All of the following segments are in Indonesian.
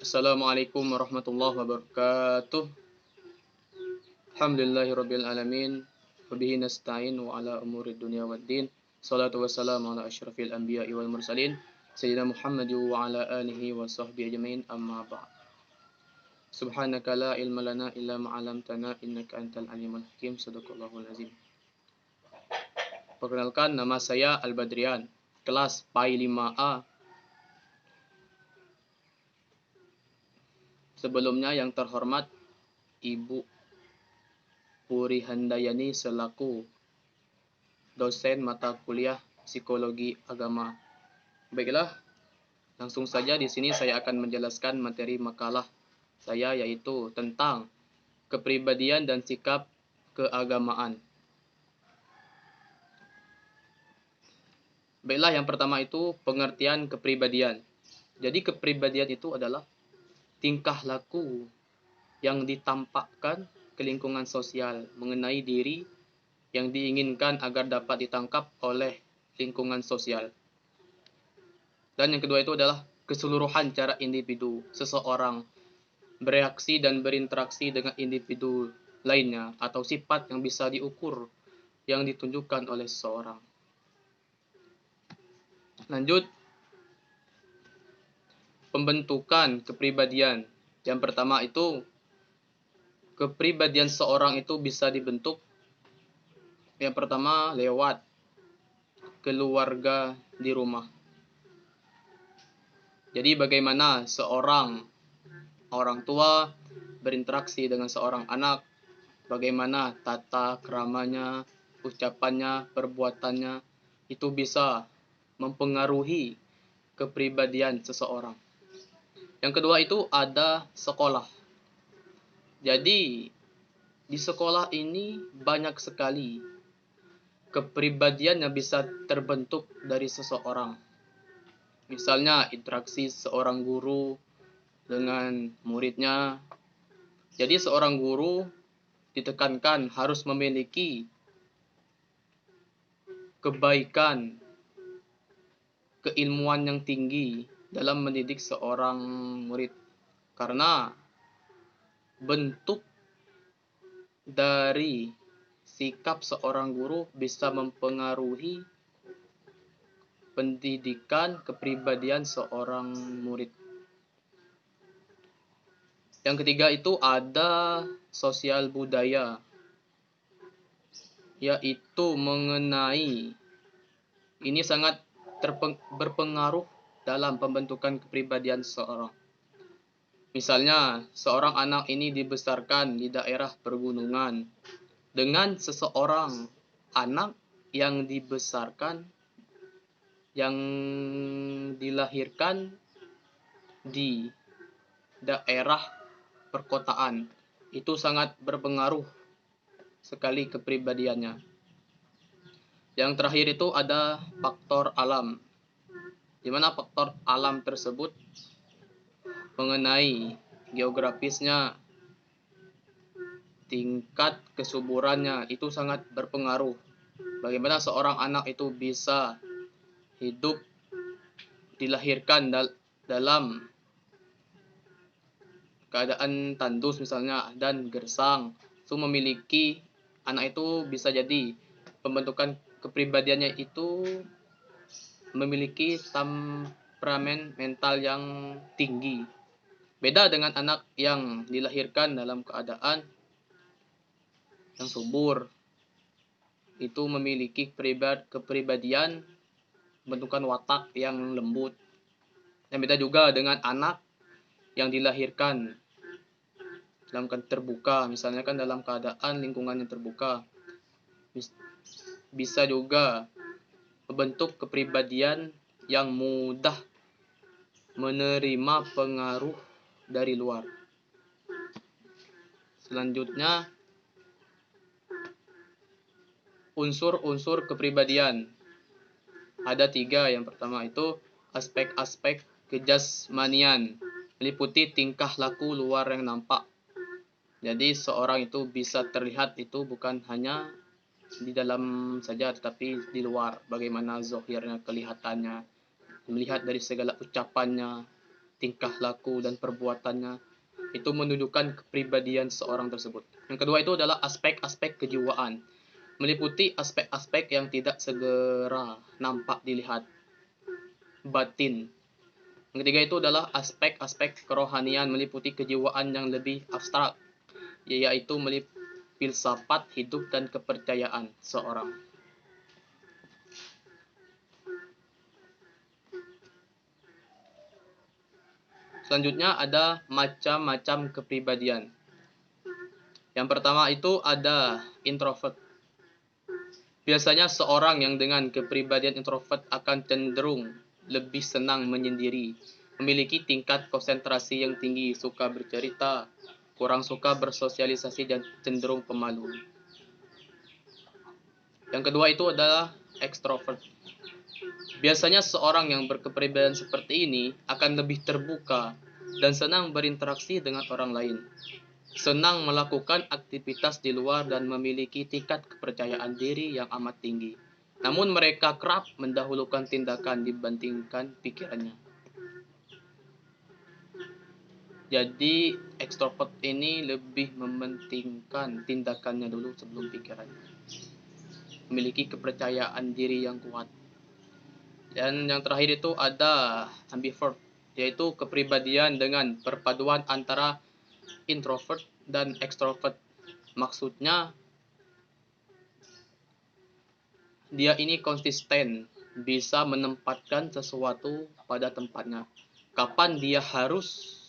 Assalamualaikum warahmatullahi wabarakatuh. Alhamdulillahirabbil alamin. Wa bihi nasta'in wa ala umuri dunya waddin. Shalatu wassalamu ala asyrafil anbiya'i wal mursalin sayyidina Muhammad wa ala alihi wa sahbihi ajmain, amma ba'd. Subhanaka la ilma lana illa ma 'allamtana innaka antal alimul hakim. Shadaqallahul azim. Perkenalkan, nama saya Al-Badrian, kelas PAI 5A. Sebelumnya yang terhormat Ibu Puri Handayani selaku dosen mata kuliah Psikologi Agama. Baiklah, langsung saja di sini saya akan menjelaskan materi makalah saya, yaitu tentang kepribadian dan sikap keagamaan. Baiklah, yang pertama itu pengertian kepribadian. Jadi kepribadian itu adalah tingkah laku yang ditampakkan ke lingkungan sosial mengenai diri yang diinginkan agar dapat ditangkap oleh lingkungan sosial. Dan yang kedua itu adalah keseluruhan cara individu seseorang bereaksi dan berinteraksi dengan individu lainnya, atau sifat yang bisa diukur yang ditunjukkan oleh seseorang. Lanjut, pembentukan kepribadian. Yang pertama itu, kepribadian seorang itu bisa dibentuk yang pertama lewat keluarga di rumah. Jadi bagaimana seorang orang tua berinteraksi dengan seorang anak, bagaimana tata keramanya, ucapannya, perbuatannya, itu bisa mempengaruhi kepribadian seseorang. Yang kedua itu ada sekolah. Jadi di sekolah ini banyak sekali kepribadian yang bisa terbentuk dari seseorang. Misalnya interaksi seorang guru dengan muridnya. Jadi seorang guru ditekankan harus memiliki kebaikan, keilmuan yang tinggi dalam mendidik seorang murid. Karena bentuk dari sikap seorang guru bisa mempengaruhi pendidikan kepribadian seorang murid. Yang ketiga itu ada sosial budaya, yaitu mengenai, ini sangat berpengaruh dalam pembentukan kepribadian seseorang. Misalnya, seorang anak ini dibesarkan di daerah pergunungan dengan seseorang anak yang dilahirkan di daerah perkotaan. Itu sangat berpengaruh sekali kepribadiannya. Yang terakhir itu ada faktor alam, di mana faktor alam tersebut mengenai geografisnya, tingkat kesuburannya, itu sangat berpengaruh. Bagaimana seorang anak itu bisa hidup, dilahirkan dalam keadaan tandus misalnya dan gersang. So anak itu bisa jadi pembentukan kepribadiannya itu memiliki temperamen mental yang tinggi. Beda dengan anak yang dilahirkan dalam keadaan yang subur. Itu memiliki kepribadian, bentukan watak yang lembut. Dan beda juga dengan anak yang dilahirkan dalam keadaan terbuka, misalnya kan dalam keadaan lingkungan yang terbuka. Bisa juga membentuk kepribadian yang mudah menerima pengaruh dari luar. Selanjutnya, unsur-unsur kepribadian. Ada 3. Yang pertama itu aspek-aspek kejasmanian, meliputi tingkah laku luar yang nampak. Jadi seorang itu bisa terlihat itu bukan hanya di dalam saja, tetapi di luar. Bagaimana zahirnya, kelihatannya, melihat dari segala ucapannya, tingkah laku dan perbuatannya itu menunjukkan kepribadian seorang tersebut. Yang kedua itu adalah aspek-aspek kejiwaan, meliputi aspek-aspek yang tidak segera nampak dilihat, batin. Yang ketiga itu adalah aspek-aspek kerohanian, meliputi kejiwaan yang lebih abstrak, yaitu meliputi filsafat hidup dan kepercayaan seorang. Selanjutnya ada macam-macam kepribadian. Yang pertama itu ada introvert. Biasanya seorang yang dengan kepribadian introvert akan cenderung lebih senang menyendiri, memiliki tingkat konsentrasi yang tinggi, suka bercerita, kurang suka bersosialisasi, dan cenderung pemalu. Yang kedua itu adalah extrovert. Biasanya seorang yang berkepribadian seperti ini akan lebih terbuka dan senang berinteraksi dengan orang lain. Senang melakukan aktivitas di luar dan memiliki tingkat kepercayaan diri yang amat tinggi. Namun mereka kerap mendahulukan tindakan dibandingkan pikirannya. Jadi ekstrovert ini lebih mementingkan tindakannya dulu sebelum pikirannya. Memiliki kepercayaan diri yang kuat. Dan yang terakhir itu ada ambivert, yaitu kepribadian dengan perpaduan antara introvert dan extrovert. Maksudnya dia ini konsisten, bisa menempatkan sesuatu pada tempatnya. Kapan dia harus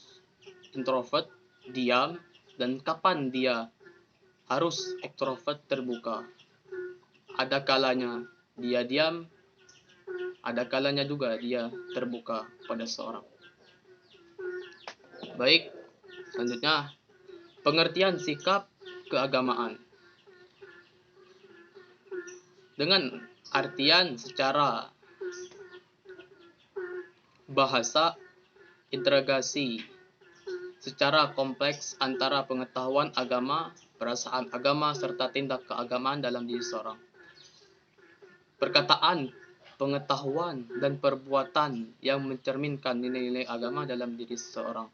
introvert, diam, dan kapan dia harus extrovert, terbuka. Ada kalanya dia diam, ada kalanya juga dia terbuka pada seorang. Baik, selanjutnya pengertian sikap keagamaan. Dengan artian secara bahasa, integrasi secara kompleks antara pengetahuan agama, perasaan agama, serta tindak keagamaan dalam diri seorang. Perkataan, pengetahuan, dan perbuatan yang mencerminkan nilai-nilai agama dalam diri seseorang.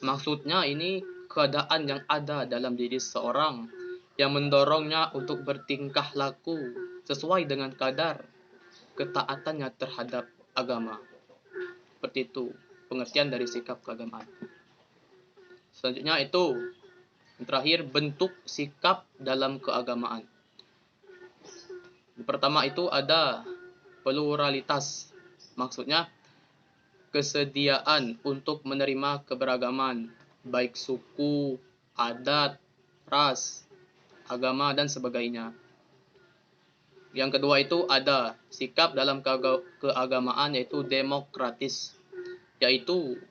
Maksudnya ini keadaan yang ada dalam diri seseorang yang mendorongnya untuk bertingkah laku sesuai dengan kadar ketaatannya terhadap agama. Seperti itu pengertian dari sikap keagamaan. Selanjutnya itu yang terakhir, bentuk sikap dalam keagamaan. Yang pertama itu ada pluralitas. Maksudnya kesediaan untuk menerima keberagaman, baik suku, adat, ras, agama, dan sebagainya. Yang kedua itu ada sikap dalam keagamaan, yaitu demokratis, yaitu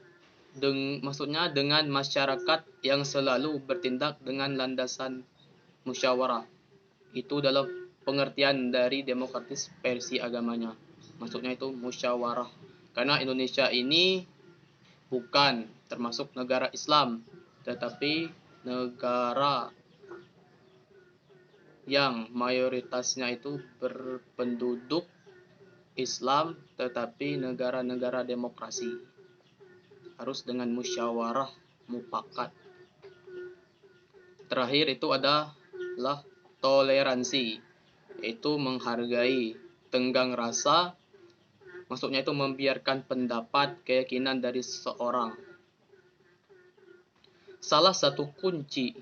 maksudnya dengan masyarakat yang selalu bertindak dengan landasan musyawarah. Itu dalam pengertian dari demokratis versi agamanya. Maksudnya itu musyawarah. Karena Indonesia ini bukan termasuk negara Islam, tetapi negara yang mayoritasnya itu berpenduduk Islam, tetapi negara-negara demokrasi. Harus dengan musyawarah mufakat. Terakhir itu adalah toleransi, yaitu menghargai tenggang rasa, maksudnya itu membiarkan pendapat, keyakinan dari seseorang. Salah satu kunci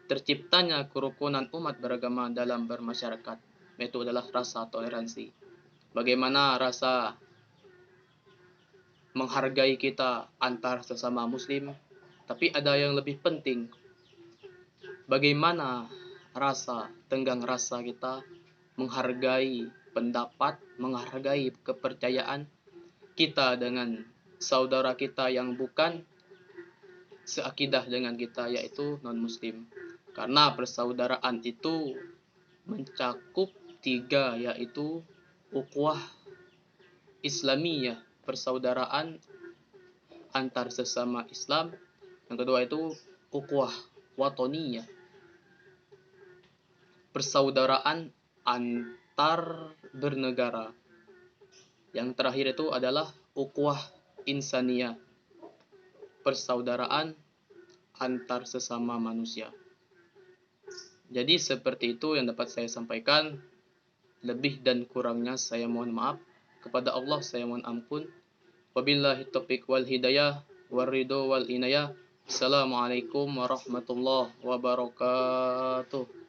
terciptanya kerukunan umat beragama dalam bermasyarakat, yaitu adalah rasa toleransi. Bagaimana rasa menghargai kita antar sesama muslim, tapi ada yang lebih penting. Bagaimana rasa, tenggang rasa kita menghargai pendapat, menghargai kepercayaan kita dengan saudara kita yang bukan seakidah dengan kita, yaitu non-muslim. Karena persaudaraan itu mencakup 3, yaitu ukhuwah Islamiyah, persaudaraan antar sesama Islam. Yang kedua itu ukhuwah watoniyah, persaudaraan antar bernegara. Yang terakhir itu adalah ukhuwah insaniyah, persaudaraan antar sesama manusia. Jadi seperti itu yang dapat saya sampaikan. Lebih dan kurangnya saya mohon maaf. Kepada Allah saya mohon ampun. Wabillahi taufiq wal hidayah waridho wal inayah. Assalamualaikum warahmatullahi wabarakatuh.